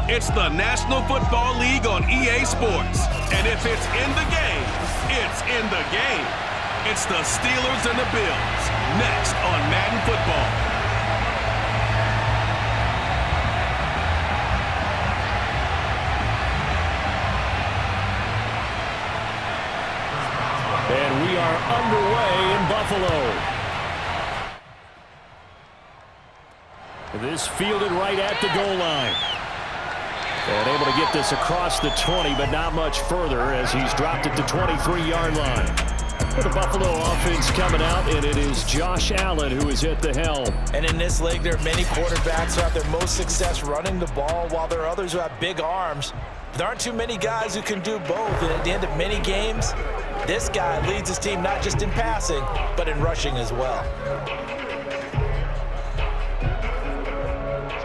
It's the National Football League on EA Sports. And if it's in the game, it's in the game. It's the Steelers and the Bills, next on Madden Football. And we are underway in Buffalo. This fielded right at the goal line. And able to get this across the 20, but not much further as he's dropped it to 23-yard line. For the Buffalo offense coming out, and it is Josh Allen who is at the helm. And in this league, there are many quarterbacks who have their most success running the ball, while there are others who have big arms. There aren't too many guys who can do both, and at the end of many games, this guy leads his team not just in passing, but in rushing as well.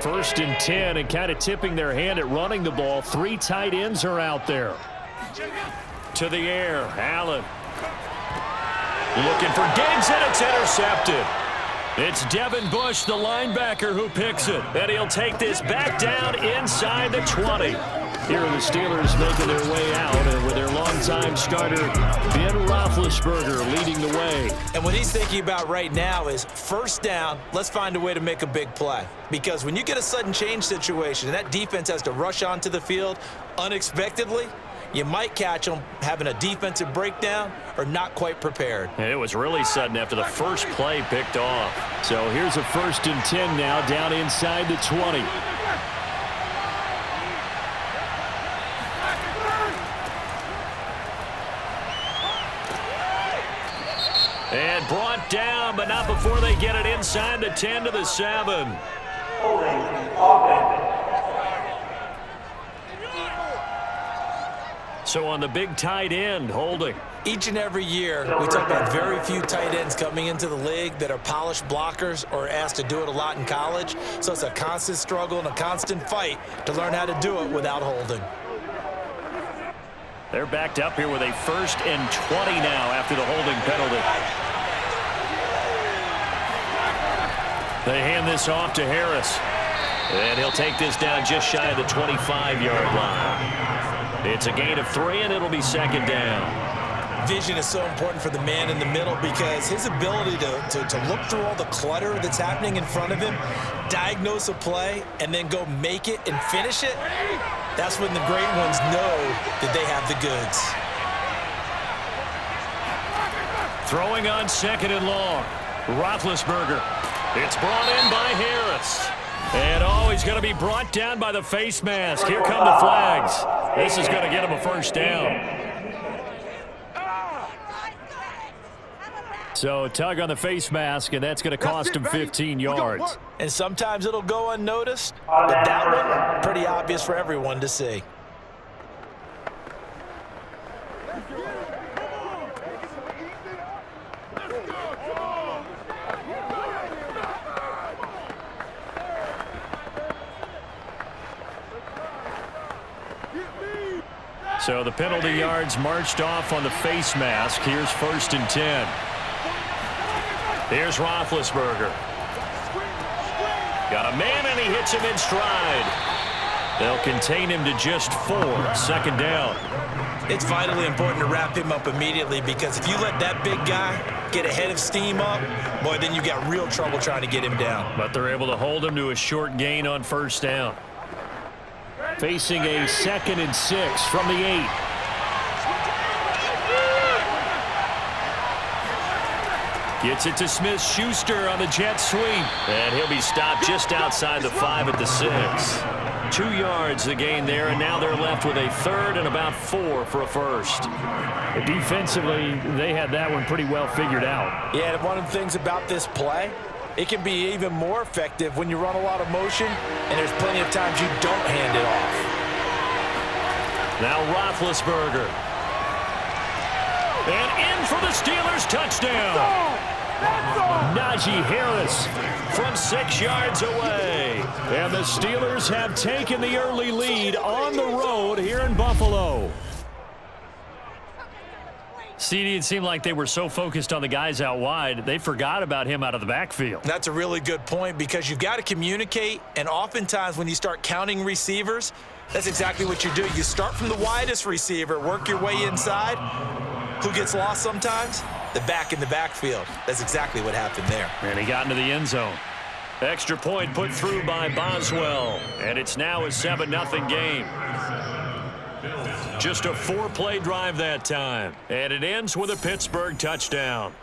1st and 10, and kind of tipping their hand at running the ball. 3 tight ends are out there. To the air, Allen. Looking for Diggs, and it's intercepted. It's Devin Bush, the linebacker, who picks it. And he'll take this back down inside the 20. Here are the Steelers making their way out, and with their longtime starter, Ben Roethlisberger, leading the way. And what he's thinking about right now is first down, let's find a way to make a big play. Because when you get a sudden change situation and that defense has to rush onto the field unexpectedly, you might catch them having a defensive breakdown or not quite prepared. And it was really sudden after the first play picked off. So here's a 1st and 10 now down inside the 20. And brought down, but not before they get it inside the 10 to the 7. So on the big tight end, holding. Each and every year, we talk about very few tight ends coming into the league that are polished blockers or asked to do it a lot in college. So it's a constant struggle and a constant fight to learn how to do it without holding. They're backed up here with a 1st and 20 now after the holding penalty. They hand this off to Harris. And he'll take this down just shy of the 25-yard line. It's a gain of 3, and it'll be 2nd down. Vision is so important for the man in the middle because his ability to look through all the clutter that's happening in front of him, diagnose a play, and then go make it and finish it, that's when the great ones know that they have the goods. Throwing on 2nd and long. Roethlisberger. It's brought in by Harris. And he's going to be brought down by the face mask. Here come the flags. This is going to get him a 1st down. So tug on the face mask, and that's going to cost him 15 yards. And sometimes it'll go unnoticed, but that one, pretty obvious for everyone to see. So the penalty yards marched off on the face mask. Here's 1st and 10. Here's Roethlisberger. Got a man, and he hits him in stride. They'll contain him to just 4. 2nd down. It's vitally important to wrap him up immediately because if you let that big guy get a head of steam up, boy, then you got real trouble trying to get him down. But they're able to hold him to a short gain on 1st down. Facing a 2nd and 6 from the 8. Gets it to Smith-Schuster on the jet sweep. And he'll be stopped just outside the 5 at the 6. 2 yards the gain there, and now they're left with a 3rd and about 4 for a 1st. Defensively, they had that one pretty well figured out. Yeah, and one of the things about this play, it can be even more effective when you run a lot of motion, and there's plenty of times you don't hand it off. Now Roethlisberger. And in for the Steelers touchdown. Najee Harris from 6 yards away. And the Steelers have taken the early lead on the road here in Buffalo. CD, it seemed like they were so focused on the guys out wide, they forgot about him out of the backfield. That's a really good point because you've got to communicate, and oftentimes when you start counting receivers, that's exactly what you do. You start from the widest receiver, work your way inside. Who gets lost sometimes? The back in the backfield. That's exactly what happened there. And he got into the end zone. Extra point put through by Boswell, and it's now a 7-0 game. Just a 4-play drive that time, and it ends with a Pittsburgh touchdown.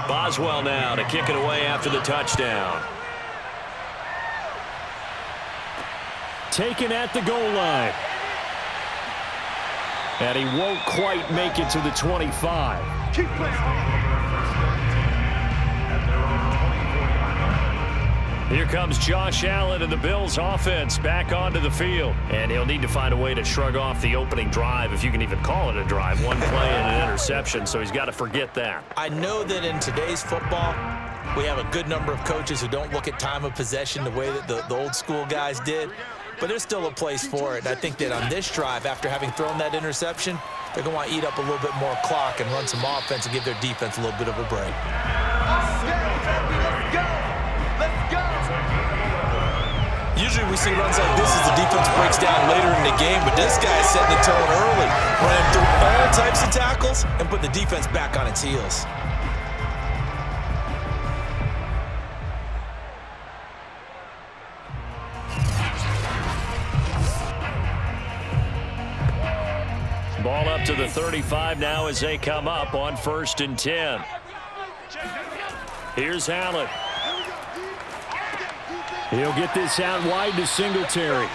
Boswell now to kick it away after the touchdown. Taken at the goal line. And he won't quite make it to the 25. Keep playing. Here comes Josh Allen and the Bills offense back onto the field. And he'll need to find a way to shrug off the opening drive, if you can even call it a drive. One play and an interception, so he's got to forget that. I know that in today's football, we have a good number of coaches who don't look at time of possession the way that the old school guys did. But there's still a place for it. And I think that on this drive, after having thrown that interception, they're going to want to eat up a little bit more clock and run some offense and give their defense a little bit of a break. Usually we see runs like this as the defense breaks down later in the game, but this guy is setting the tone early, running through all types of tackles and put the defense back on its heels. Ball up to the 35 now as they come up on 1st and 10. Here's Allen. He'll get this out wide to Singletary.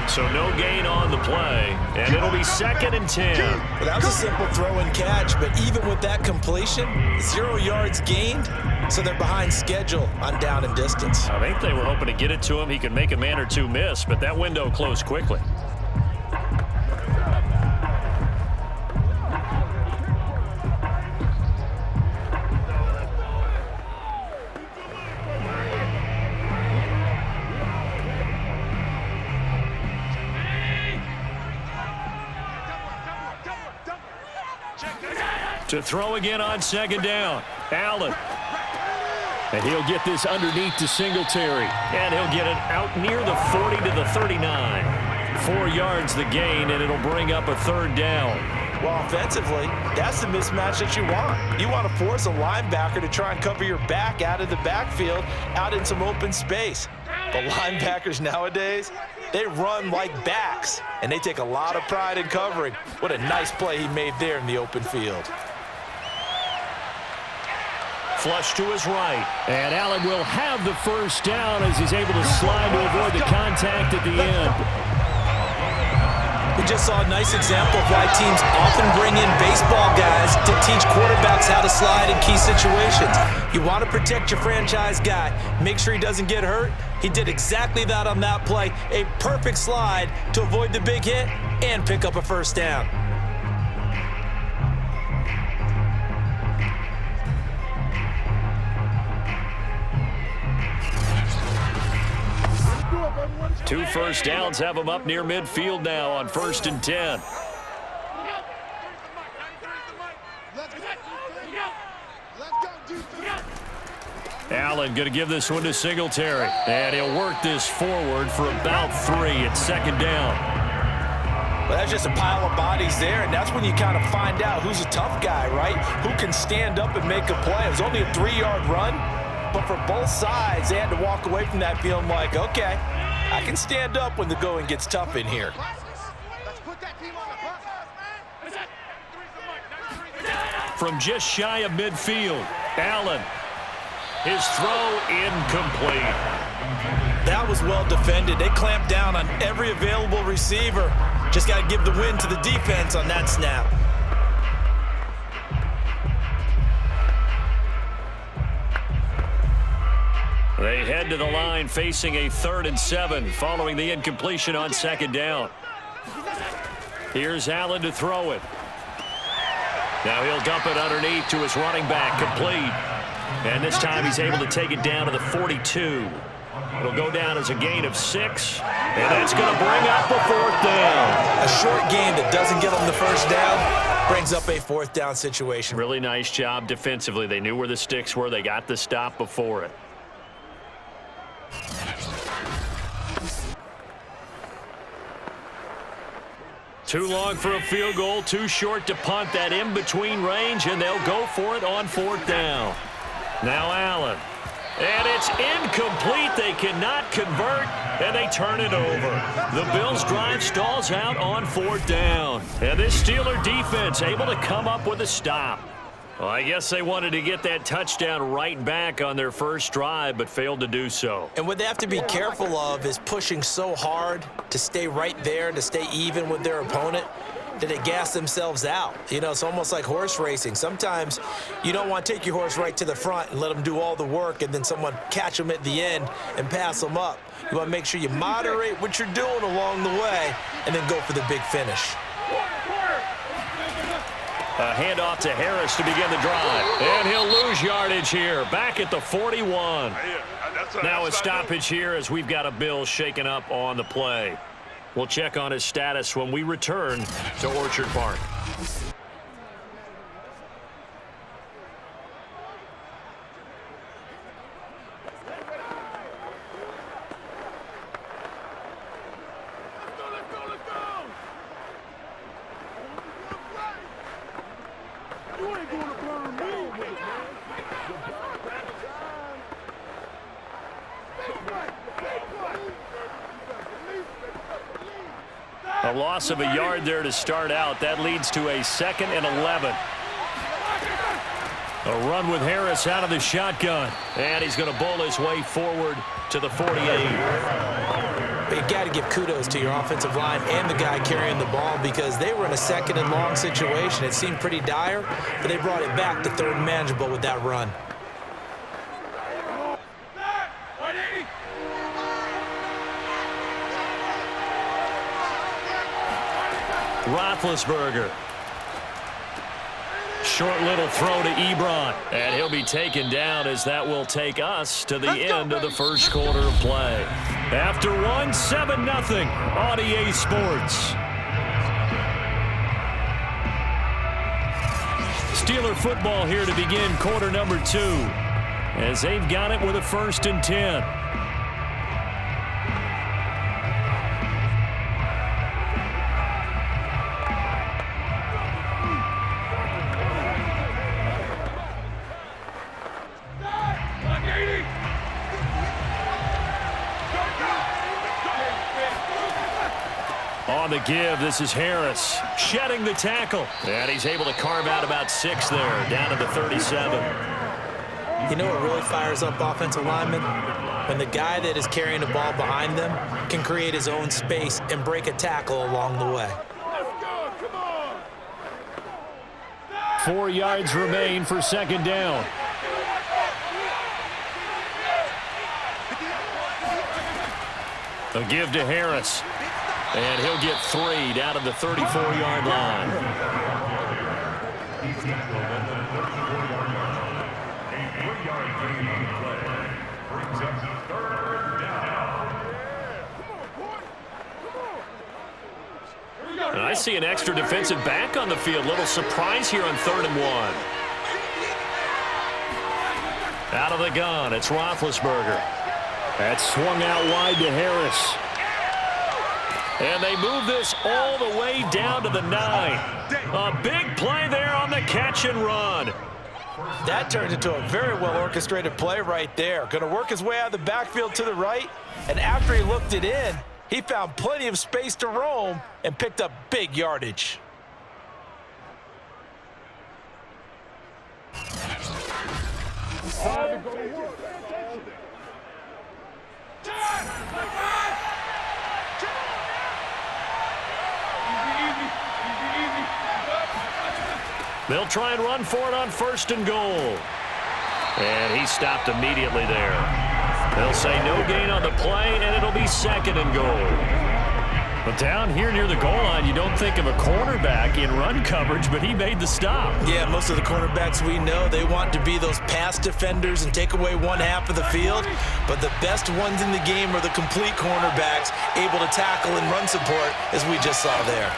So no gain on the play, and it'll be 2nd and 10. Well, that was a simple throw and catch, but even with that completion, 0 yards gained, so they're behind schedule on down and distance. I think they were hoping to get it to him. He could make a man or two miss, but that window closed quickly. To throw again on 2nd down. Allen. And he'll get this underneath to Singletary. And he'll get it out near the 40 to the 39. 4 yards the gain, and it'll bring up a 3rd down. Well, offensively, that's the mismatch that you want. You want to force a linebacker to try and cover your back out of the backfield, out in some open space. But linebackers nowadays, they run like backs, and they take a lot of pride in covering. What a nice play he made there in the open field. Flush to his right. And Allen will have the 1st down as he's able to slide to avoid the contact at the end. We just saw a nice example of why teams often bring in baseball guys to teach quarterbacks how to slide in key situations. You want to protect your franchise guy. Make sure he doesn't get hurt. He did exactly that on that play. A perfect slide to avoid the big hit and pick up a 1st down. Two 1st downs have him up near midfield now on 1st and 10. Allen going to give this one to Singletary. And he'll work this forward for about 3 at 2nd down. Well, that's just a pile of bodies there, and that's when you kind of find out who's a tough guy, right? Who can stand up and make a play. It was only a 3-yard run, but for both sides, they had to walk away from that feeling like, okay, I can stand up when the going gets tough in here. From just shy of midfield, Allen. His throw incomplete. That was well defended. They clamped down on every available receiver. Just got to give the win to the defense on that snap. They head to the line facing a 3rd and 7 following the incompletion on 2nd down. Here's Allen to throw it. Now he'll dump it underneath to his running back, complete. And this time he's able to take it down to the 42. It'll go down as a gain of 6, and that's going to bring up a 4th down. A short gain that doesn't get them the 1st down brings up a 4th down situation. Really nice job defensively. They knew where the sticks were. They got the stop before it. Too long for a field goal, too short to punt. That in-between range, and they'll go for it on 4th down. Now Allen. And it's incomplete. They cannot convert, and they turn it over. The Bills' drive stalls out on 4th down. And this Steeler defense able to come up with a stop. Well, I guess they wanted to get that touchdown right back on their first drive, but failed to do so. And what they have to be careful of is pushing so hard to stay right there, to stay even with their opponent, that they gas themselves out. You know, it's almost like horse racing. Sometimes you don't want to take your horse right to the front and let them do all the work and then someone catch them at the end and pass them up. You want to make sure you moderate what you're doing along the way and then go for the big finish. A handoff to Harris to begin the drive. And he'll lose yardage here. Back at the 41. Now a stoppage here as we've got a Bill shaken up on the play. We'll check on his status when we return to Orchard Park. A loss of a yard there to start out. That leads to a 2nd and 11. A run with Harris out of the shotgun. And he's going to bowl his way forward to the 48. But you got to give kudos to your offensive line and the guy carrying the ball because they were in a 2nd and long situation. It seemed pretty dire, but they brought it back to 3rd and manageable with that run. Roethlisberger. Short little throw to Ebron. And he'll be taken down as that will take us to the end of the first quarter of play. After one, 7-0 on EA Sports. Steeler football here to begin quarter number 2 as they've got it with a 1st and 10. On the give, this is Harris shedding the tackle. And he's able to carve out about 6 there, down to the 37. You know what really fires up offensive linemen? When the guy that is carrying the ball behind them can create his own space and break a tackle along the way. 4 yards remain for 2nd down. A give to Harris. And he'll get 3 down to the 34-yard line. And I see an extra defensive back on the field. Little surprise here on 3rd and 1. Out of the gun, it's Roethlisberger. That's swung out wide to Harris. And they move this all the way down to the 9. A big play there on the catch and run. That turned into a very well-orchestrated play right there. Going to work his way out of the backfield to the right. And after he looked it in, he found plenty of space to roam and picked up big yardage. They'll try and run for it on 1st and goal. And he stopped immediately there. They'll say no gain on the play, and it'll be 2nd and goal. But down here near the goal line, you don't think of a cornerback in run coverage, but he made the stop. Yeah, most of the cornerbacks we know, they want to be those pass defenders and take away one half of the field. But the best ones in the game are the complete cornerbacks, able to tackle and run support, as we just saw there.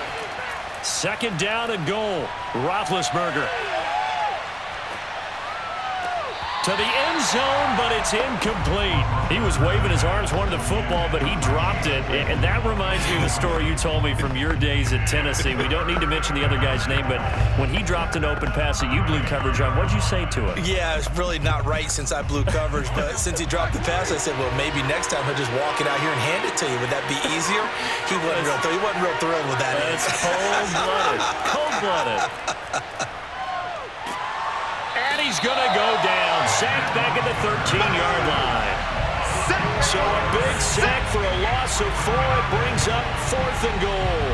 2nd down and goal. Roethlisberger to the end zone, but it's incomplete. He was waving his arms, wanted the football, but he dropped it. And that reminds me of the story you told me from your days at Tennessee. We don't need to mention the other guy's name, but when he dropped an open pass that you blew coverage on, what did you say to him? Yeah, it's really not right since I blew coverage, but since he dropped the pass, I said, well, maybe next time he'll just walk it out here and hand it to you. Would that be easier? He wasn't real thrilled with that. That's cold-blooded. Cold-blooded. And he's going to go down. Sacked back at the 13-yard line. So a big sack for a loss of 4. It brings up 4th and goal.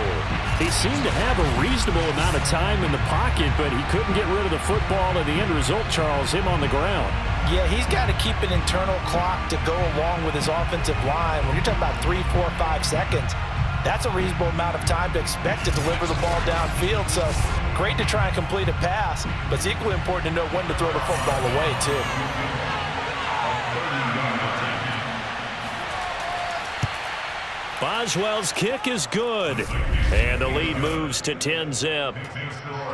He seemed to have a reasonable amount of time in the pocket, but he couldn't get rid of the football, and the end result, Charles, him on the ground. Yeah, he's got to keep an internal clock to go along with his offensive line. When you're talking about 3, 4, 5 seconds, that's a reasonable amount of time to expect to deliver the ball downfield. So great to try and complete a pass, but it's equally important to know when to throw the football away, too. Boswell's kick is good, and the lead moves to 10-zip.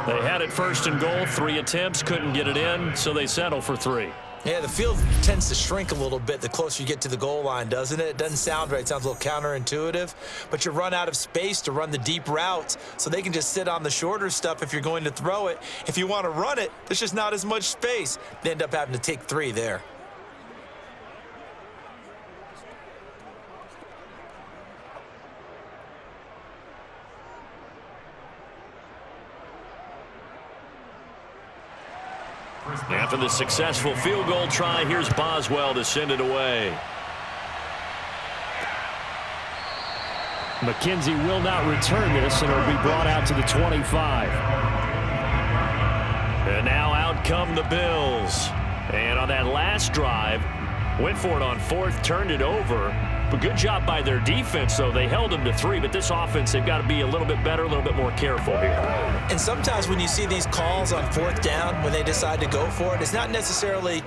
They had it 1st and goal, 3 attempts, couldn't get it in, so they settle for 3. Yeah, the field tends to shrink a little bit the closer you get to the goal line, doesn't it? It doesn't sound right. It sounds a little counterintuitive. But you run out of space to run the deep routes, so they can just sit on the shorter stuff if you're going to throw it. If you want to run it, there's just not as much space. They end up having to take 3 there. After the successful field goal try, here's Boswell to send it away. McKenzie will not return this, and it'll be brought out to the 25. And now out come the Bills. And on that last drive, went for it on 4th, turned it over. But good job by their defense, though. They held them to 3, but this offense, they've got to be a little bit better, a little bit more careful here. And sometimes when you see these calls on 4th down, when they decide to go for it, it's not necessarily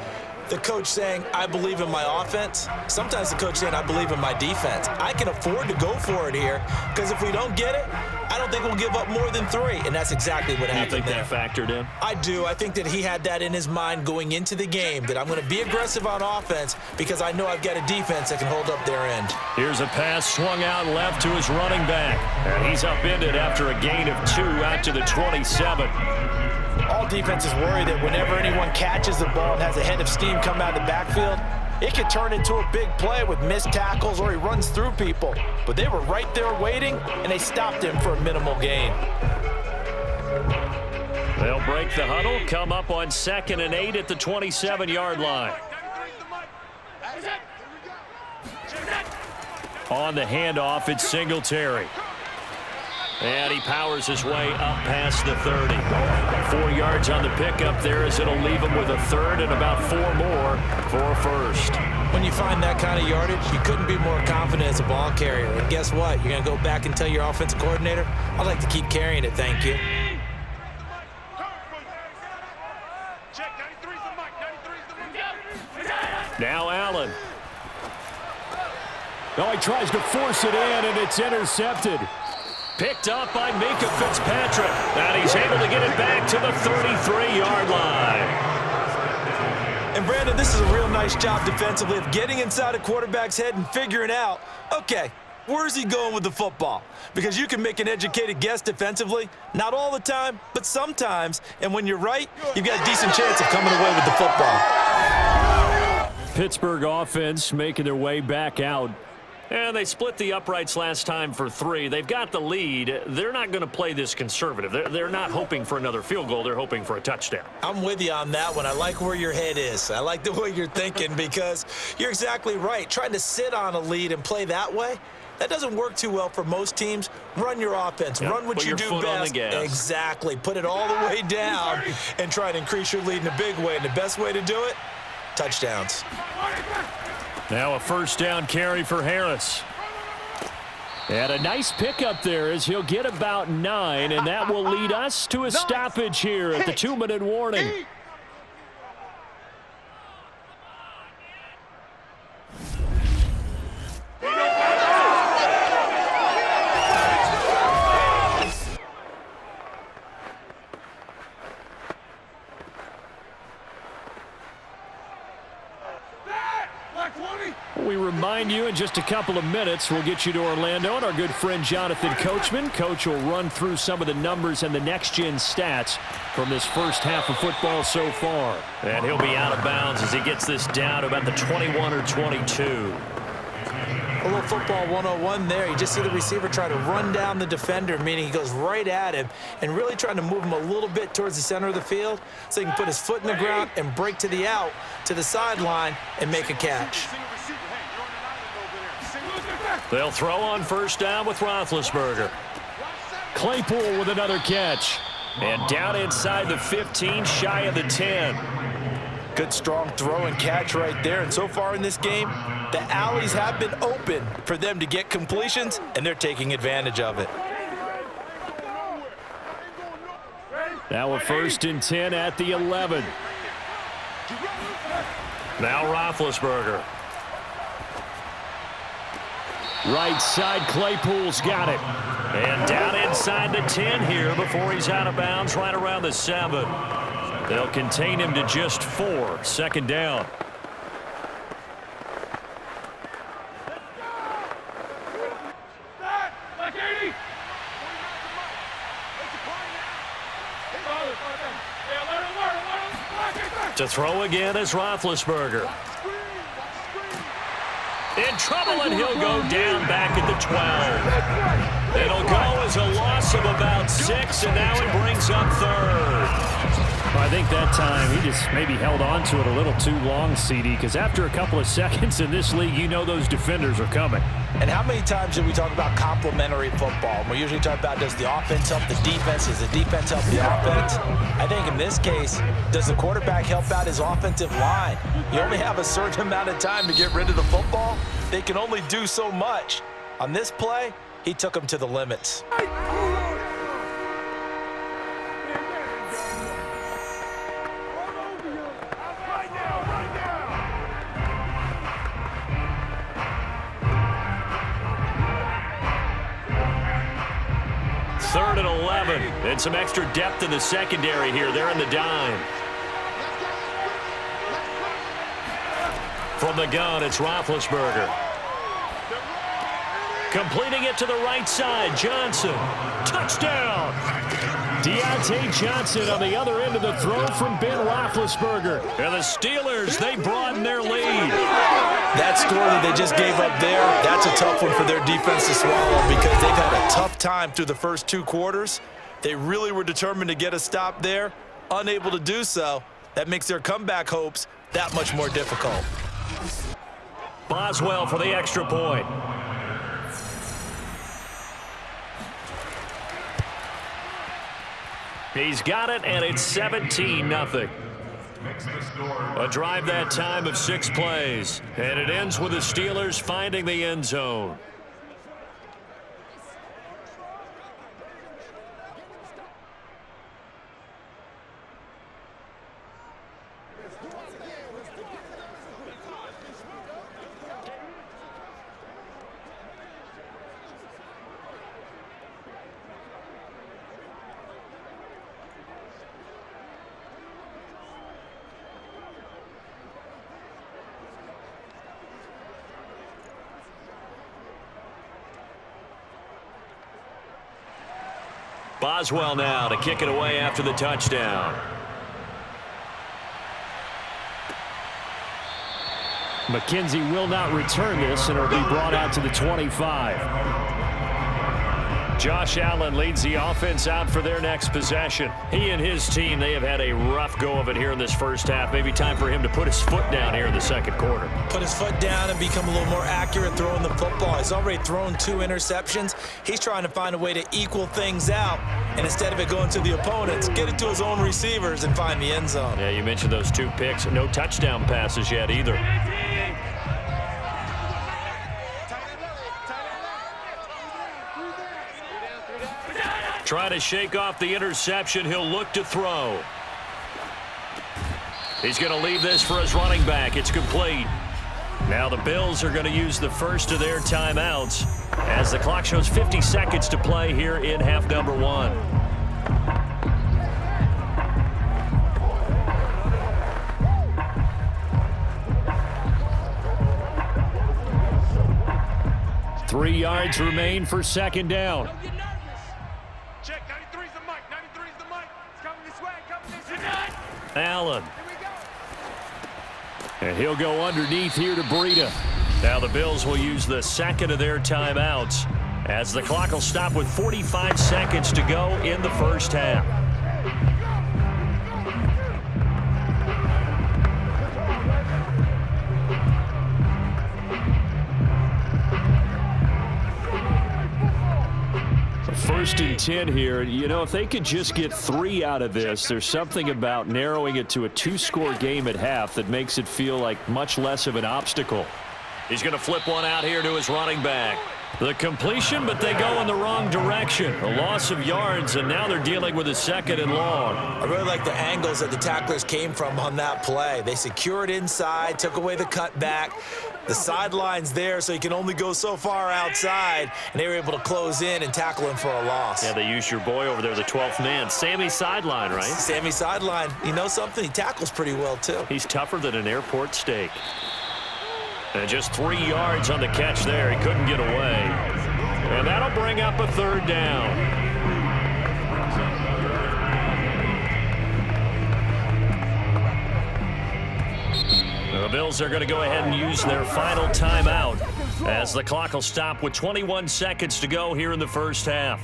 the coach saying, I believe in my offense. Sometimes the coach saying, I believe in my defense. I can afford to go for it here, because if we don't get it, I don't think we'll give up more than 3, and that's exactly what happened. You think there. That factored in? I do. I think that he had that in his mind going into the game, that I'm going to be aggressive on offense because I know I've got a defense that can hold up their end. Here's a pass swung out left to his running back, and he's upended after a gain of 2 out to the 27. All defenses worry that whenever anyone catches the ball and has a head of steam come out of the backfield, it could turn into a big play with missed tackles or he runs through people. But they were right there waiting, and they stopped him for a minimal gain. They'll break the huddle, come up on 2nd and 8 at the 27-yard line. On the handoff, it's Singletary. And he powers his way up past the 30. 4 yards on the pickup there as it'll leave him with a 3rd and about 4 more for a 1st. When you find that kind of yardage, you couldn't be more confident as a ball carrier. And guess what? You're going to go back and tell your offensive coordinator, I'd like to keep carrying it, thank you. Now Allen. Oh, he tries to force it in, and it's intercepted. Picked up by Minkah Fitzpatrick. And he's able to get it back to the 33-yard line. And, Brandon, this is a real nice job defensively of getting inside a quarterback's head and figuring out, okay, where's he going with the football? Because you can make an educated guess defensively, not all the time, but sometimes. And when you're right, you've got a decent chance of coming away with the football. Pittsburgh offense making their way back out. And they split the uprights last time for 3. They've got the lead. They're not going to play this conservative. They're not hoping for another field goal. They're hoping for a touchdown. I'm with you on that one. I like where your head is. I like the way you're thinking because you're exactly right. Trying to sit on a lead and play that way, that doesn't work too well for most teams. Run your offense. Yep. Run what Put you your do foot best. on the gas. Exactly. Put it all the way down and try to increase your lead in a big way. And the best way to do it, touchdowns. Now a first down carry for Harris. And a nice pickup there as he'll get about 9, and that will lead us to a stoppage here at the 2-minute warning. We remind you in just a couple of minutes we'll get you to Orlando and our good friend Jonathan Coachman. Coach will run through some of the numbers and the next-gen stats from this first half of football so far. And he'll be out of bounds as he gets this down to about the 21 or 22. A little football 101 there. You just see the receiver try to run down the defender, meaning he goes right at him and really trying to move him a little bit towards the center of the field so he can put his foot in the ground and break to the out, to the sideline, and make a catch. They'll throw on first down with Roethlisberger. Claypool with another catch. And down inside the 15, shy of the 10. Good strong throw and catch right there. And so far in this game, the alleys have been open for them to get completions, and they're taking advantage of it. Now a 1st and 10 at the 11. Now Roethlisberger. Right side, Claypool's got it. And down inside the 10 here before he's out of bounds right around the 7. They'll contain him to just 4. Second down. To throw again is Roethlisberger. In trouble, and he'll go down back at the 12. It'll go as a loss of about 6, and now it brings up 3rd. Well, I think that time he just maybe held on to it a little too long, CD, because after a couple of seconds in this league, you know those defenders are coming. And how many times do we talk about complementary football? We usually talk about, does the offense help the defense? Does the defense help the offense? I think in this case, does the quarterback help out his offensive line? You only have a certain amount of time to get rid of the football. They can only do so much. On this play, he took them to the limits. Third and 11, and some extra depth in the secondary here. They're in the dime. From the gun, it's Roethlisberger. Completing it to the right side, Johnson. Touchdown! Deontay Johnson on the other end of the throw from Ben Roethlisberger. And the Steelers, they broaden their lead. That score that they just gave up there, that's a tough one for their defense to swallow because they've had a tough time through the first 2 quarters. They really were determined to get a stop there, unable to do so. That makes their comeback hopes that much more difficult. Boswell for the extra point. He's got it, and it's 17-0. A drive that time of 6 plays, and it ends with the Steelers finding the end zone. Boswell now to kick it away after the touchdown. McKenzie will not return this, and it'll be brought out to the 25. Josh Allen leads the offense out for their next possession. He and his team, they have had a rough go of it here in this first half. Maybe time for him to put his foot down here in the second quarter. Put his foot down and become a little more accurate throwing the football. He's already thrown 2 interceptions. He's trying to find a way to equal things out. And instead of it going to the opponents, get it to his own receivers and find the end zone. Yeah, you mentioned those 2 picks. No touchdown passes yet either. Trying to shake off the interception. He'll look to throw. He's going to leave this for his running back. It's complete. Now the Bills are going to use the first of their timeouts as the clock shows 50 seconds to play here in half number 1. Three yards remain for second down. Check, 93's the mic, 93's the mic. It's coming this way, coming this way. Allen. And he'll go underneath here to Breida. Now the Bills will use the second of their timeouts as the clock will stop with 45 seconds to go in the first half. First and 10 here. You know, if they could just get 3 out of this, there's something about narrowing it to a 2-score game at half that makes it feel like much less of an obstacle. He's going to flip one out here to his running back. The completion, but they go in the wrong direction. A loss of yards, and now they're dealing with a second and long. I really like the angles that the tacklers came from on that play. They secured inside, took away the cutback. The sideline's there, so you can only go so far outside, and they were able to close in and tackle him for a loss. Yeah, they used your boy over there, the 12th man, Sammy Sideline, right? Sammy Sideline. You know something? He tackles pretty well, too. He's tougher than an airport steak. And just 3 yards on the catch there. He couldn't get away. And that'll bring up a third down. The Bills are going to go ahead and use their final timeout as the clock will stop with 21 seconds to go here in the first half.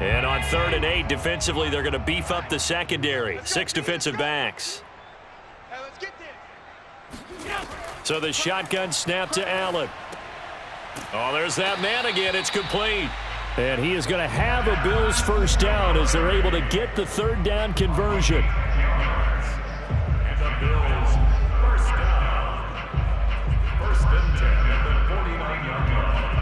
And on 3rd and 8, defensively, they're going to beef up the secondary. 6 defensive backs. Hey, let's get there. So the shotgun snap to Allen. Oh, there's that man again. It's complete. And he is going to have a Bills first down as they're able to get the third down conversion. And the Bills first down. First and 10 at the 49-yard line.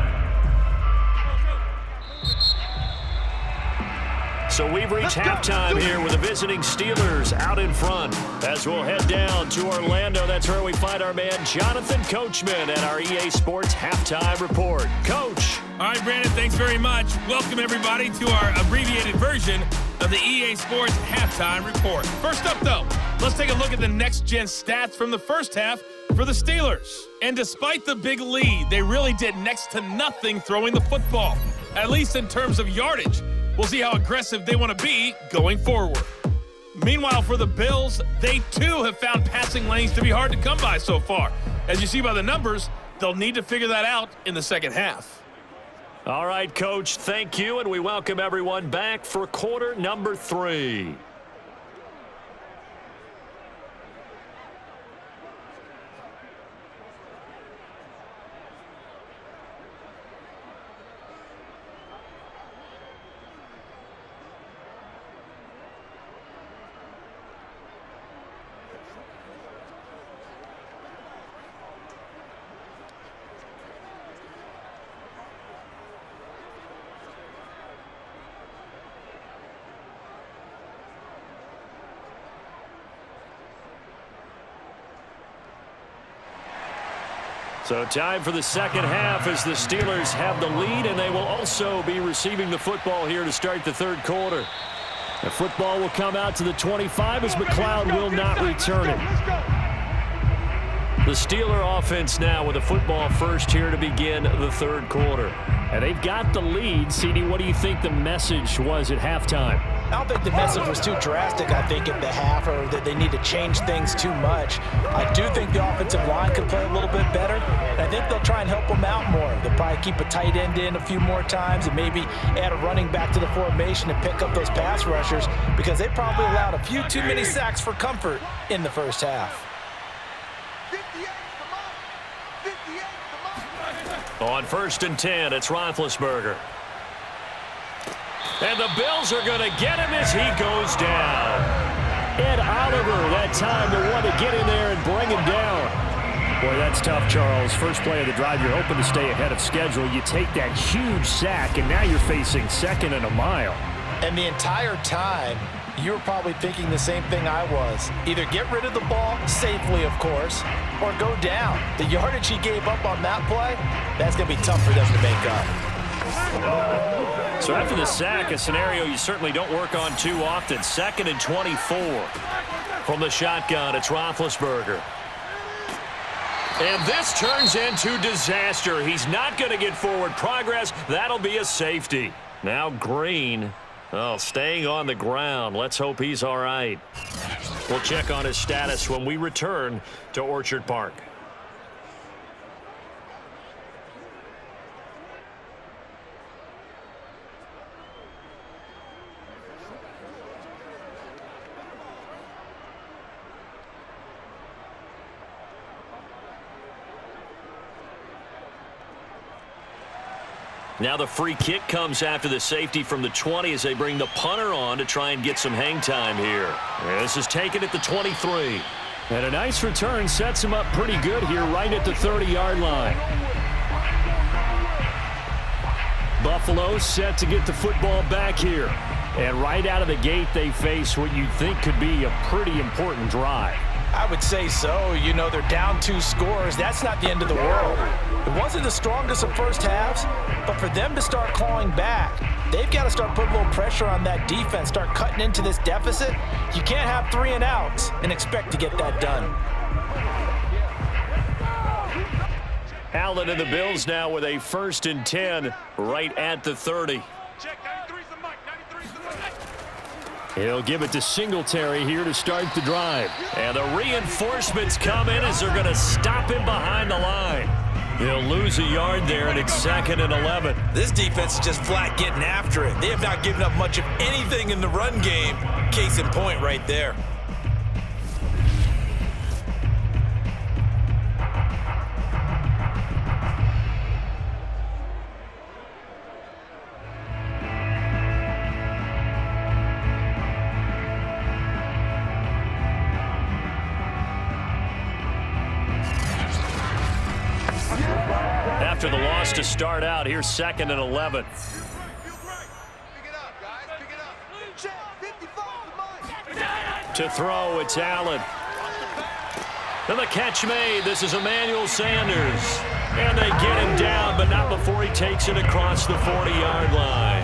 So we've reached halftime here with the visiting Steelers out in front. As we'll head down to Orlando, that's where we find our man Jonathan Coachman at our EA Sports Halftime Report. Coach. All right, Brandon, thanks very much. Welcome, everybody, to our abbreviated version of the EA Sports Halftime Report. First up, though, let's take a look at the next-gen stats from the first half for the Steelers. And despite the big lead, they really did next to nothing throwing the football, at least in terms of yardage. We'll see how aggressive they want to be going forward. Meanwhile, for the Bills, they too have found passing lanes to be hard to come by so far. As you see by the numbers, they'll need to figure that out in the second half. All right, Coach, thank you, and we welcome everyone back for quarter number 3. So time for the second half as the Steelers have the lead, and they will also be receiving the football here to start the third quarter. The football will come out to the 25 as McLeod will not return it. The Steeler offense now with the football first here to begin the third quarter. And they've got the lead. CD, what do you think the message was at halftime? I don't think the message was too drastic, I think, at the half, or that they need to change things too much. I do think the offensive line could play a little bit better, and I think they'll try and help them out more. They'll probably keep a tight end in a few more times and maybe add a running back to the formation and pick up those pass rushers, because they probably allowed a few too many sacks for comfort in the first half. On 1st and 10, it's Roethlisberger. And the Bills are going to get him as he goes down. Ed Oliver, that time to want to get in there and bring him down. Boy, that's tough, Charles. First play of the drive, you're hoping to stay ahead of schedule. You take that huge sack, and now you're facing 2nd and a mile. And the entire time, you were probably thinking the same thing I was. Either get rid of the ball, safely of course, or go down. The yardage he gave up on that play, that's going to be tough for them to make up. So after the sack, a scenario you certainly don't work on too often. 2nd and 24. From the shotgun, it's Roethlisberger. And this turns into disaster. He's not going to get forward progress. That'll be a safety. Now Green, staying on the ground. Let's hope he's all right. We'll check on his status when we return to Orchard Park. Now the free kick comes after the safety from the 20 as they bring the punter on to try and get some hang time here. This is taken at the 23. And a nice return sets him up pretty good here right at the 30-yard line. Buffalo set to get the football back here. And right out of the gate, they face what you think could be a pretty important drive. I would say so. You know, they're down 2 scores. That's not the end of the world. It wasn't the strongest of first halves, but for them to start clawing back, they've got to start putting a little pressure on that defense, start cutting into this deficit. You can't have 3 and outs and expect to get that done. Allen and the Bills now with a 1st and 10 right at the 30. He'll give it to Singletary here to start the drive. And the reinforcements come in as they're going to stop him behind the line. He'll lose a yard there, and it's 2nd and 11. This defense is just flat getting after it. They have not given up much of anything in the run game. Case in point right there. After the loss to start out, here's 2nd and 11. To throw, it's Allen. And the catch made. This is Emmanuel Sanders. And they get him down, but not before he takes it across the 40-yard line.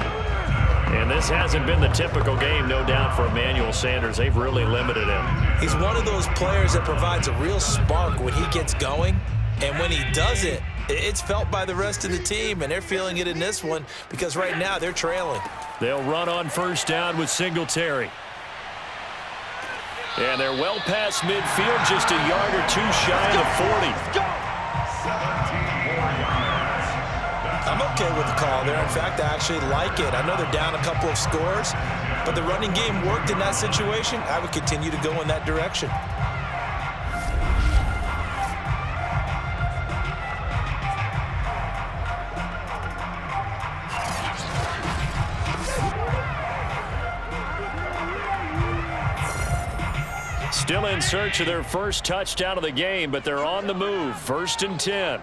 And this hasn't been the typical game, no doubt, for Emmanuel Sanders. They've really limited him. He's one of those players that provides a real spark when he gets going. And when he does it, it's felt by the rest of the team, and they're feeling it in this one because right now they're trailing. They'll run on 1st down with Singletary. And they're well past midfield, just a yard or 2 shy of the 40. I'm okay with the call there. In fact, I actually like it. I know they're down a couple of scores, but the running game worked in that situation. I would continue to go in that direction. Still in search of their first touchdown of the game, but they're on the move. 1st and 10.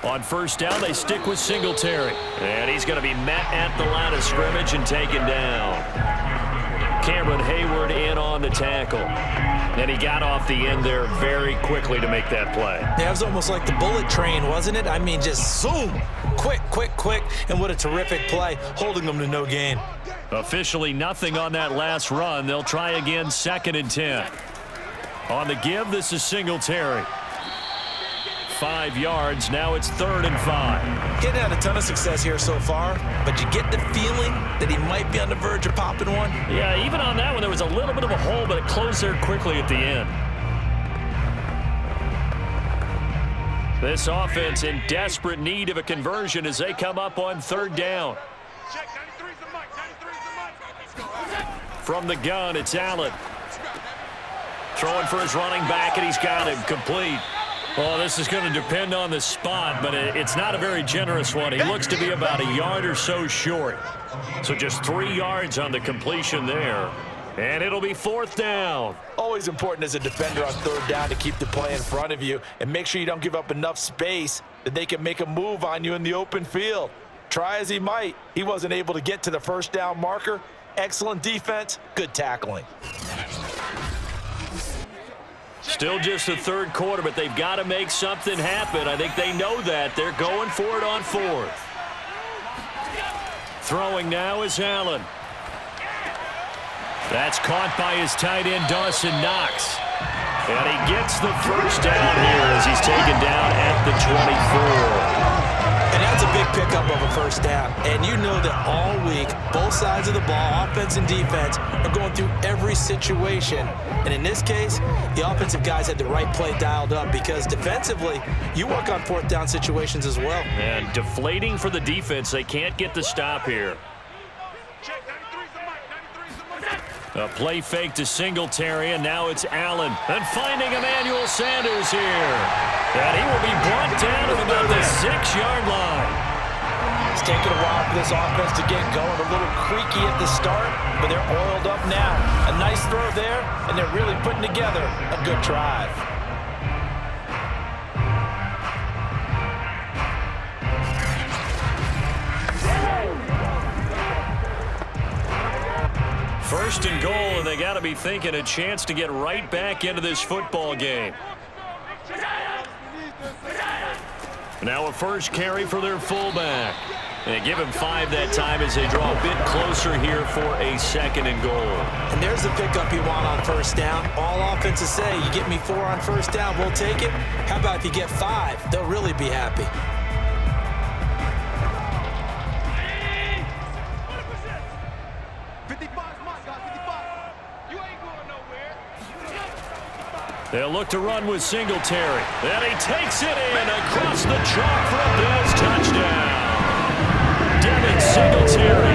On 1st down, they stick with Singletary. And he's going to be met at the line of scrimmage and taken down. Cameron Hayward in on the tackle. And he got off the end there very quickly to make that play. Yeah, it was almost like the bullet train, wasn't it? I mean, just zoom. Quick, quick, quick. And what a terrific play, holding them to no gain. Officially nothing on that last run. They'll try again, 2nd and 10. On the give, this is Singletary. 5 yards. Now it's 3rd and 5. Getting had a ton of success here so far, but you get the feeling that he might be on the verge of popping one. Yeah, even on that one, there was a little bit of a hole, but it closed there quickly at the end. This offense in desperate need of a conversion as they come up on 3rd down. From the gun, it's Allen. Throwing for his running back, and he's got him complete. Well, this is going to depend on the spot, but it's not a very generous one. He looks to be about a yard or so short. So just 3 yards on the completion there. And it'll be 4th down. Always important as a defender on 3rd down to keep the play in front of you and make sure you don't give up enough space that they can make a move on you in the open field. Try as he might, he wasn't able to get to the 1st down marker. Excellent defense, good tackling. Still just the 3rd quarter, but they've got to make something happen. I think they know that. They're going for it on 4th. Throwing now is Allen. That's caught by his tight end, Dawson Knox. And he gets the 1st down here as he's taken down at the 24. And that's a big pickup of a 1st down. And you know that all week, both sides of the ball, offense and defense, are going through every situation. And in this case, the offensive guys had the right play dialed up because defensively, you work on 4th down situations as well. And deflating for the defense. They can't get the stop here. A play fake to Singletary, and now it's Allen. And finding Emmanuel Sanders here. And he will be brought down at about the 6-yard line. It's taken a while for this offense to get going. A little creaky at the start, but they're oiled up now. A nice throw there, and they're really putting together a good drive. First and goal, and they got to be thinking a chance to get right back into this football game. Now a first carry for their fullback. They give him 5 that time as they draw a bit closer here for a 2nd and goal. And there's the pickup you want on 1st down. All offenses say, you get me 4 on 1st down, we'll take it. How about if you get 5? They'll really be happy. They'll look to run with Singletary. And he takes it in across the chalk for a Bills touchdown. Devin Singletary.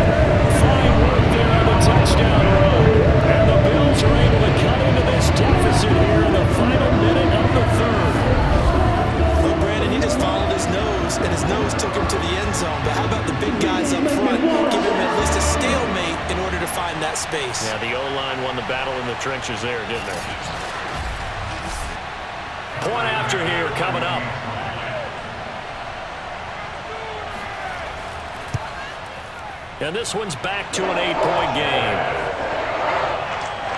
Fine work there on the touchdown run. And the Bills are able to cut into this deficit here in the final minute of the 3rd. Well, Brandon, he just followed his nose, and his nose took him to the end zone. But how about the big guys up front? Give him at least a stalemate in order to find that space. Yeah, the O-line won the battle in the trenches there, didn't they? Point after here coming up. And this one's back to an 8-point game.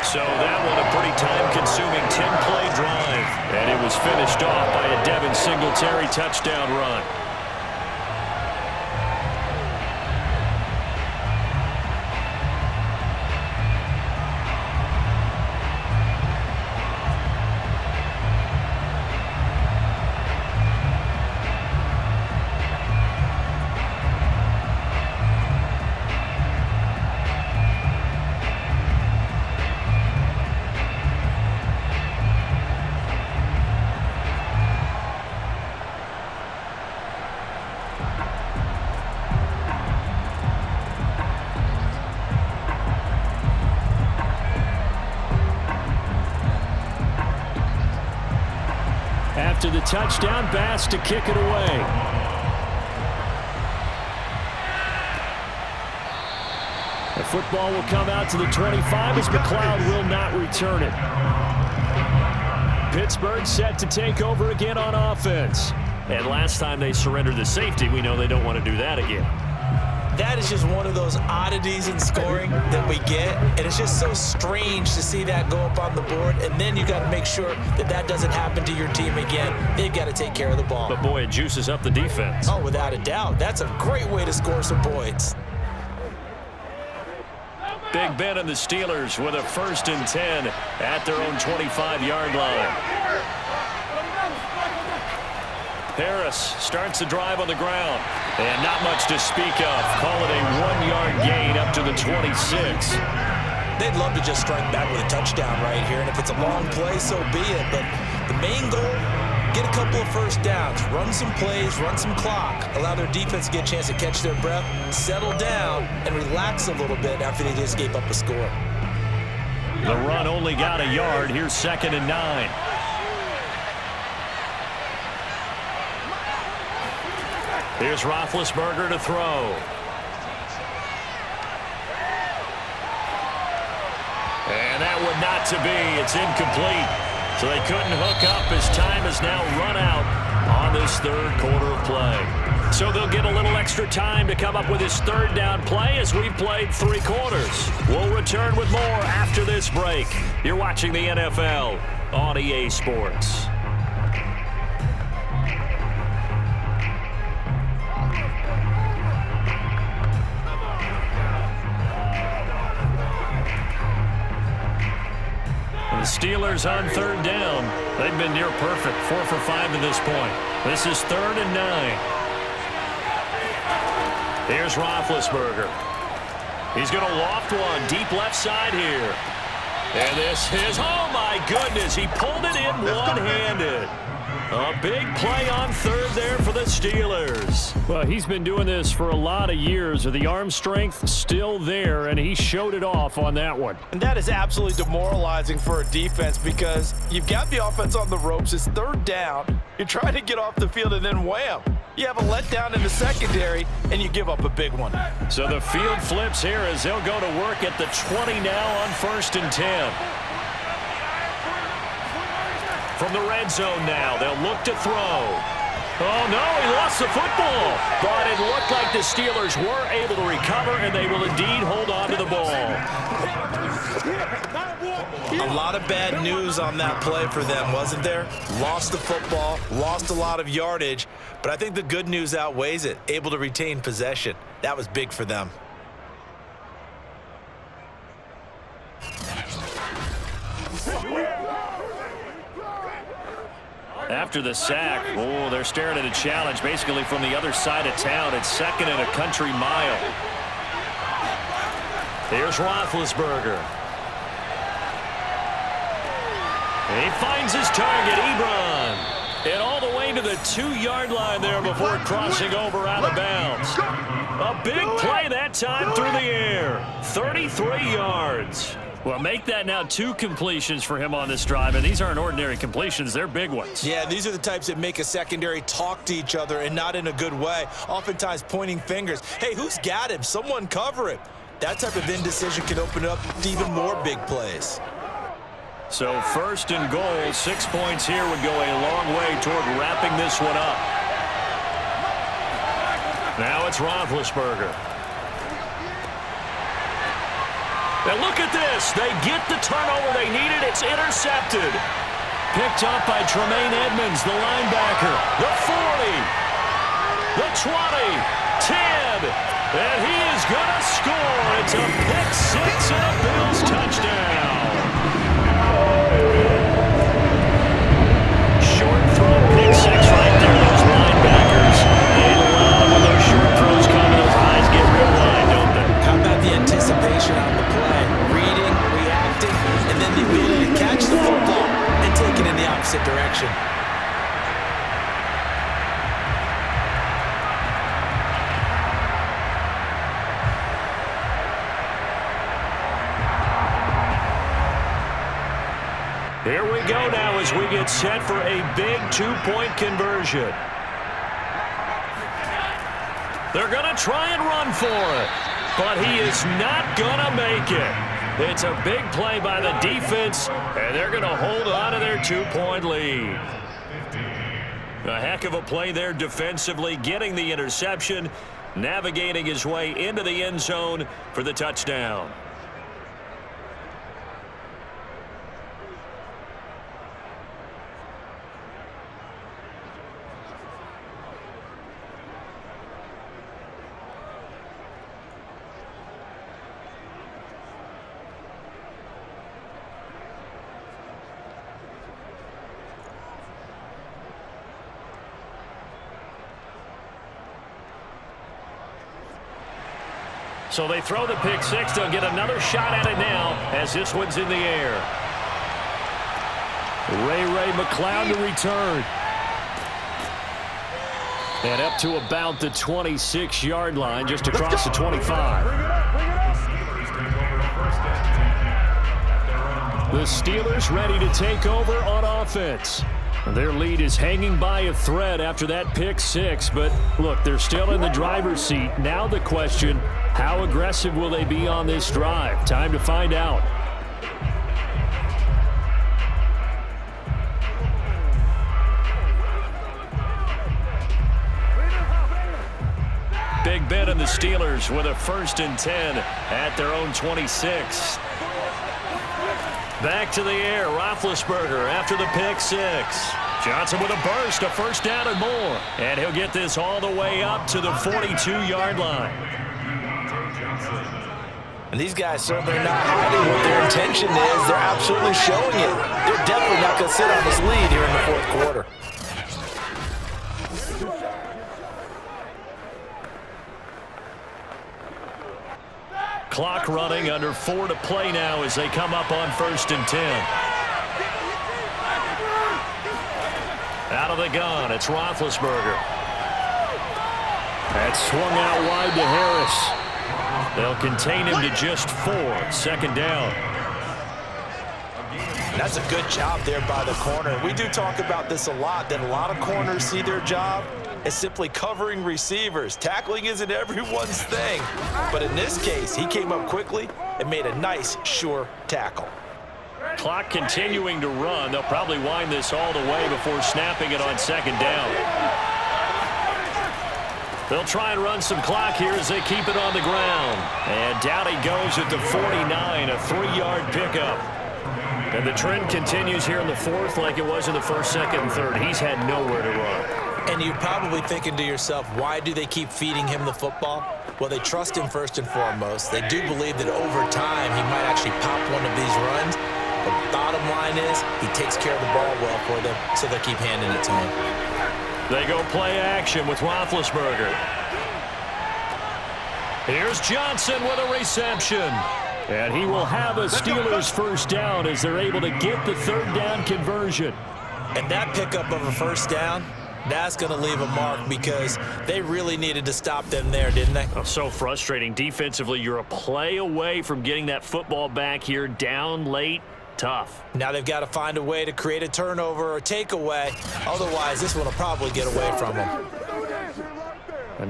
So that one a pretty time-consuming 10-play drive. And it was finished off by a Devin Singletary touchdown run. After the touchdown, Bass to kick it away. The football will come out to the 25 as McLeod will not return it. Pittsburgh set to take over again on offense. And last time they surrendered the safety, we know they don't want to do that again. That is just one of those oddities in scoring that we get, and it's just so strange to see that go up on the board, and then you got to make sure that that doesn't happen to your team again. They've got to take care of the ball. But boy, it juices up the defense. Oh, without a doubt. That's a great way to score some points. Big Ben and the Steelers with a 1st and 10 at their own 25-yard line. Harris starts the drive on the ground. And not much to speak of. Call it a 1-yard gain up to the 26. They'd love to just strike back with a touchdown right here. And if it's a long play, so be it. But the main goal, get a couple of first downs. Run some plays, run some clock. Allow their defense to get a chance to catch their breath, settle down, and relax a little bit after they just gave up a score. The run only got a yard. Here's 2nd and 9. Here's Roethlisberger to throw. And that would not to be. It's incomplete. So they couldn't hook up as time has now run out on this third quarter of play. So they'll get a little extra time to come up with his third down play as we've played 3 quarters. We'll return with more after this break. You're watching the NFL on EA Sports. The Steelers on third down. They've been near perfect, 4 for 5 to this point. This is 3rd and 9. Here's Roethlisberger. He's going to loft one deep left side here. And this is, oh my goodness, he pulled it in one-handed. A big play on 3rd there for the Steelers. Well, he's been doing this for a lot of years. The arm strength still there, and he showed it off on that one. And that is absolutely demoralizing for a defense because you've got the offense on the ropes. It's 3rd down. You're trying to get off the field, and then wham. You have a letdown in the secondary, and you give up a big one. So the field flips here as they'll go to work at the 20 now on 1st and 10. From the red zone now, they'll look to throw. Oh, no, he lost the football. But it looked like the Steelers were able to recover, and they will indeed hold on to the ball. A lot of bad news on that play for them, wasn't there? Lost the football, lost a lot of yardage, but I think the good news outweighs it. Able to retain possession. That was big for them. After the sack, oh, they're staring at a challenge basically from the other side of town. It's 2nd and a country mile. Here's Roethlisberger. He finds his target, Ebron. And all the way to the 2-yard line there before crossing over out of bounds. A big play that time through the air. 33 yards. Well, make that now 2 completions for him on this drive, and these aren't ordinary completions. They're big ones. Yeah, these are the types that make a secondary talk to each other and not in a good way, oftentimes pointing fingers. Hey, who's got him? Someone cover him. That type of indecision can open up to even more big plays. So 1st and goal, 6 points here would go a long way toward wrapping this one up. Now it's Roethlisberger. And look at this. They get the turnover they needed. It's intercepted. Picked up by Tremaine Edmonds, the linebacker. The 40. The 20. 10. And he is going to score. It's a pick 6 and a Bills touchdown. Short throw, pick 6 right there. Those linebackers, they love when those short throws come and those eyes get real wide, don't they? How about the anticipation on the play? Reading, reacting, and then the ability to catch the football and take it in the opposite direction. Here we go now as we get set for a big 2-point conversion. They're going to try and run for it, but he is not going to make it. It's a big play by the defense, and they're going to hold on to their 2-point lead. A heck of a play there defensively, getting the interception, navigating his way into the end zone for the touchdown. So they throw the pick 6. They'll get another shot at it now as this one's in the air. Ray McCloud to return. And up to about the 26-yard line, just across the 25. The Steelers ready to take over on offense. Their lead is hanging by a thread after that pick six, but look, they're still in the driver's seat. Now the question, how aggressive will they be on this drive? Time to find out. Big Ben and the Steelers with a 1st and 10 at their own 26. Back to the air, Roethlisberger after the pick six. Johnson with a burst, a 1st down and more. And he'll get this all the way up to the 42-yard line. And these guys certainly are not hiding what their intention is. They're absolutely showing it. They're definitely not going to sit on this lead here in the 4th quarter. Clock running, under 4 to play now as they come up on 1st and 10. Out of the gun, it's Roethlisberger. That's swung out wide to Harris. They'll contain him to just 4. 2nd down. That's a good job there by the corner. We do talk about this a lot, that a lot of corners see their job as simply covering receivers. Tackling isn't everyone's thing. But in this case, he came up quickly and made a nice, sure tackle. Clock continuing to run. They'll probably wind this all the way before snapping it on 2nd down. They'll try and run some clock here as they keep it on the ground. And down he goes at the 49, a 3-yard pickup. And the trend continues here in the 4th like it was in the 1st, 2nd, and 3rd. He's had nowhere to run. And you're probably thinking to yourself, why do they keep feeding him the football? Well, they trust him first and foremost. They do believe that over time he might actually pop one of these runs. But the bottom line is he takes care of the ball well for them, so they keep handing it to him. They go play action with Roethlisberger. Here's Johnson with a reception. And he will have a Steelers 1st down as they're able to get the 3rd down conversion. And that pickup of a 1st down, that's going to leave a mark because they really needed to stop them there, didn't they? Oh, so frustrating. Defensively, you're a play away from getting that football back here down late. Tough. Now they've got to find a way to create a turnover or takeaway. Otherwise, this one will probably get away from them.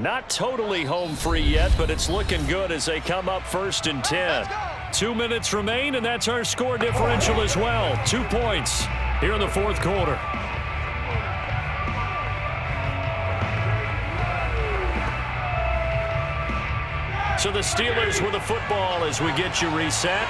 Not totally home free yet, but it's looking good as they come up 1st and 10. 2 minutes remain, and that's our score differential as well. 2 points here in the 4th quarter. So the Steelers with the football as we get you reset.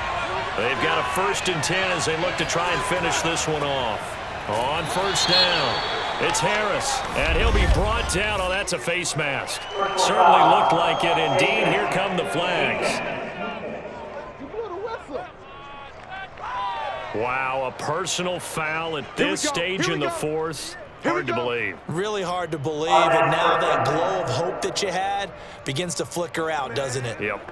They've got a 1st and 10 as they look to try and finish this one off. On 1st down, it's Harris, and he'll be brought down. Oh, that's a face mask. Certainly looked like it. Indeed, here come the flags. Wow, a personal foul at this stage in the 4th. Hard to believe. Really hard to believe, and now that glow of hope that you had begins to flicker out, doesn't it? Yep.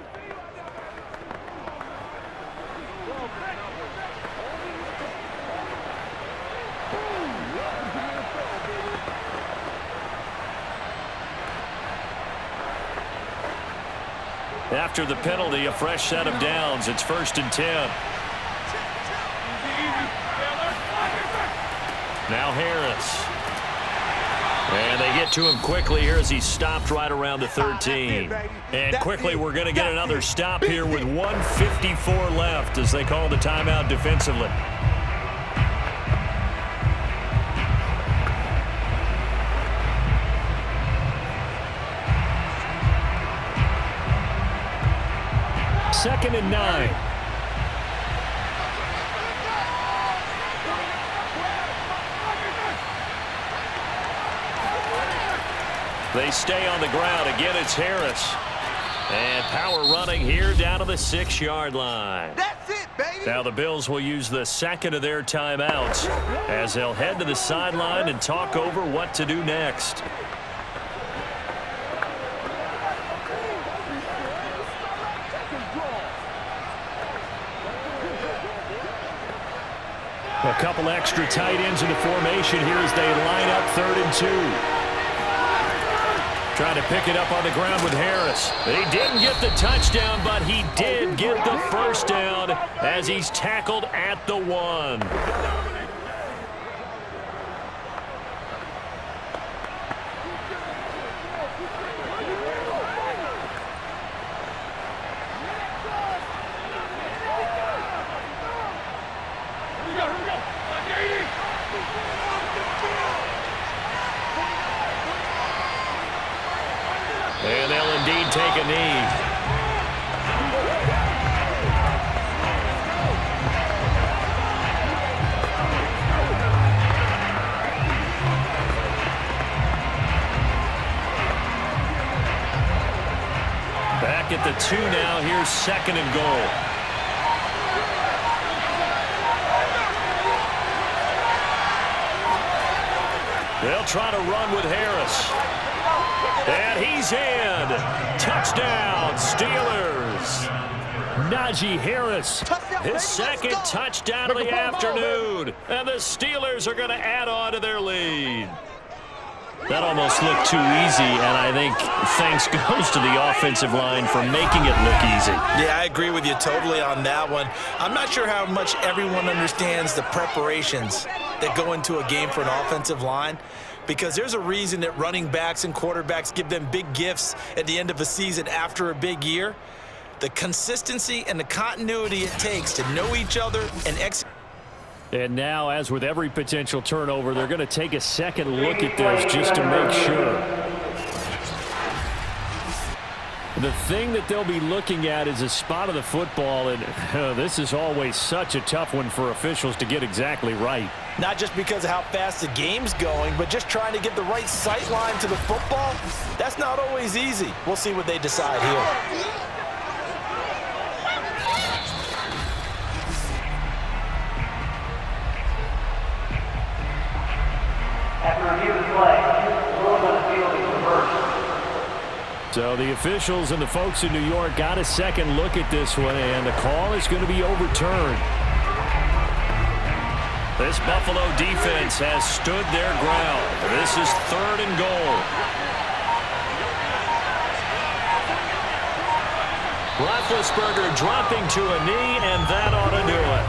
After the penalty, a fresh set of downs. It's 1st and 10. Now Harris. And they get to him quickly here as he's stopped right around the 13. And quickly we're going to get another stop here with 1:54 left as they call the timeout defensively. Second and 9. They stay on the ground. Again, it's Harris. And power running here down to the 6-yard line. That's it, baby. Now the Bills will use the second of their timeouts as they'll head to the sideline and talk over what to do next. A couple extra tight ends in the formation here as they line up 3rd and 2. Trying to pick it up on the ground with Harris. He didn't get the touchdown, but he did get the 1st down as he's tackled at the 1. take a knee. Back at the 2 now. Here's 2nd and goal. They'll try to run with Harris. And he's in. Touchdown, Steelers. Najee Harris. His 2nd touchdown of the afternoon. And the Steelers are going to add on to their lead. That almost looked too easy, and I think thanks goes to the offensive line for making it look easy. Yeah, I agree with you totally on that one. I'm not sure how much everyone understands the preparations that go into a game for an offensive line, because there's a reason that running backs and quarterbacks give them big gifts at the end of a season after a big year. The consistency and the continuity it takes to know each other and execute. And now, as with every potential turnover, they're going to take a second look at this just to make sure. The thing that they'll be looking at is a spot of the football, and this is always such a tough one for officials to get exactly right. Not just because of how fast the game's going, but just trying to get the right sight line to the football. That's not always easy. We'll see what they decide here. So the officials and the folks in New York got a second look at this one, and the call is going to be overturned. This Buffalo defense has stood their ground. This is 3rd and goal. Roethlisberger dropping to a knee, and that ought to do it.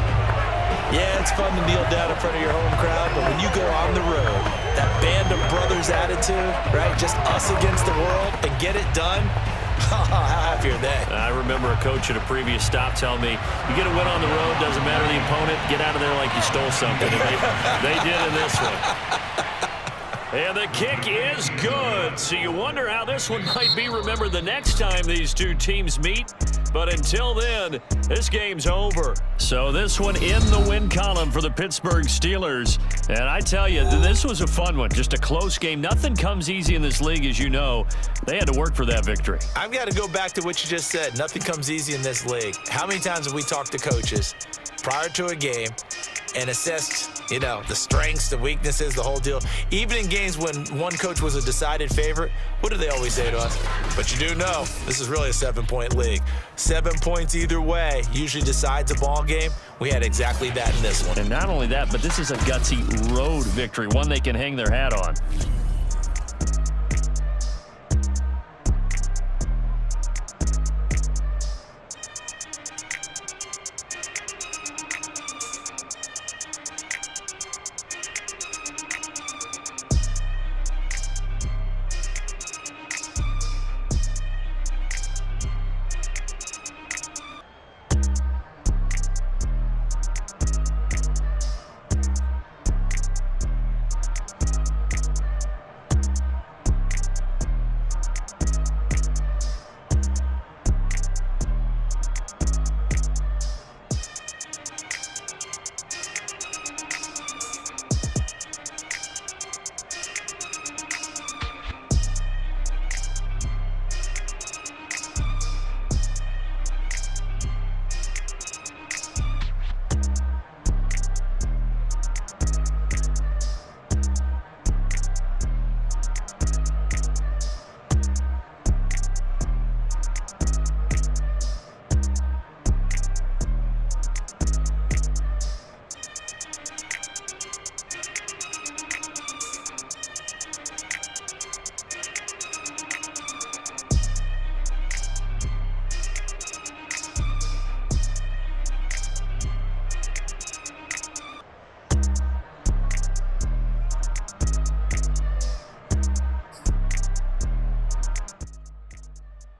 Yeah, it's fun to kneel down in front of your home crowd, but when you go on the road, that band of brothers attitude, right, just us against the world, and get it done, how happy are they? I remember a coach at a previous stop telling me, you get a win on the road, doesn't matter the opponent, get out of there like you stole something. And they did in this one. And the kick is good. So you wonder how this one might be remembered the next time these two teams meet. But until then, this game's over. So this one in the win column for the Pittsburgh Steelers. And I tell you, this was a fun one. Just a close game. Nothing comes easy in this league, as you know. They had to work for that victory. I've got to go back to what you just said. Nothing comes easy in this league. How many times have we talked to coaches prior to a game and assessed, you know, the strengths, the weaknesses, the whole deal? Even in games when one coach was a decided favorite, what do they always say to us? But you do know this is really a 7-point league. 7 points either way usually decides a ball game. We had exactly that in this one. And not only that, but this is a gutsy road victory, one they can hang their hat on.